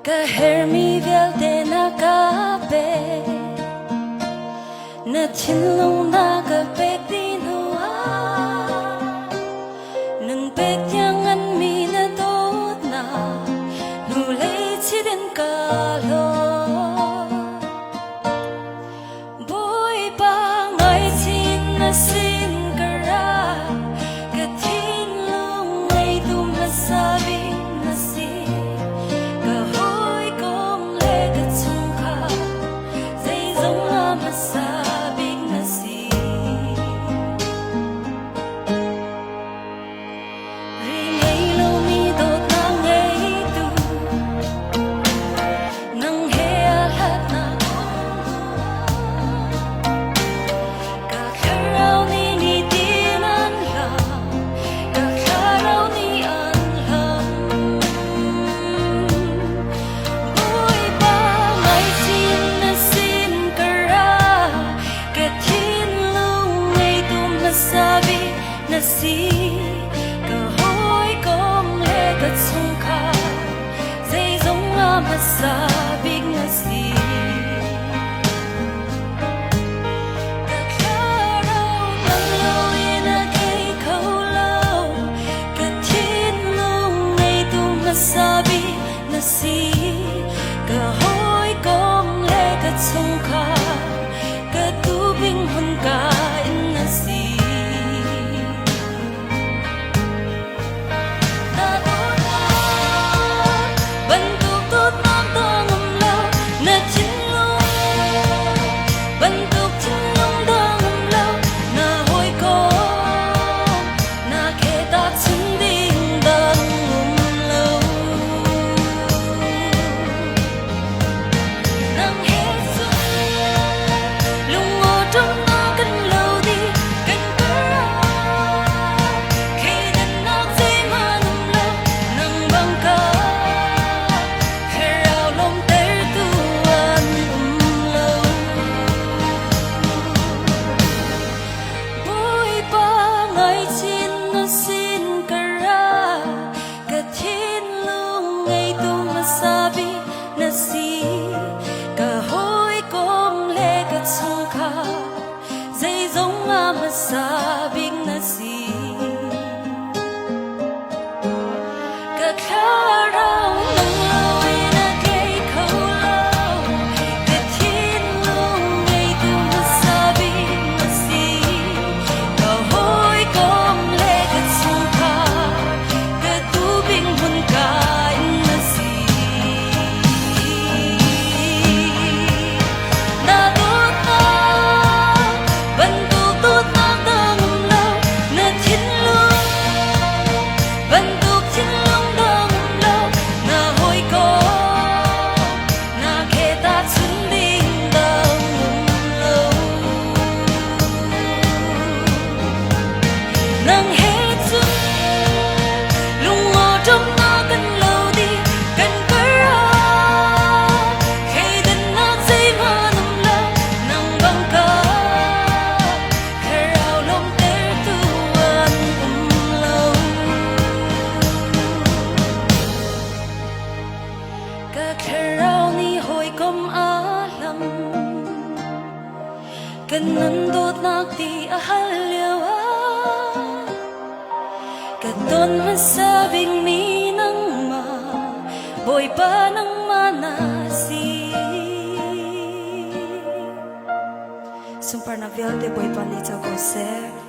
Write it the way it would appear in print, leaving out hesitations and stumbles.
Hermi vel de na kape na chinlong na kape dinua nang pekyang an mi na dot na nulay chi den kalo boy pa ngai chin na sin kara katin long ay dumasabi na si si cơ hội công lệ cất sung kha dây giống mà xa biết là gì cả đâu nắng lâu yên cây khâu lâu cả thiên lung ngày tu mà xa biết là gì cơ hội công lệ cất sung kha cả tu bình hồn cả là gì sabing na si kaklaraw ng laway na kay kaulaw katinlong ay dumasabing na si kahoy kong legat sungka katubing hunkain na si kanandot nakti ahalyawa kadon masabing minang ma boy pa ng manasi sumpar na velde boy pa ni Jose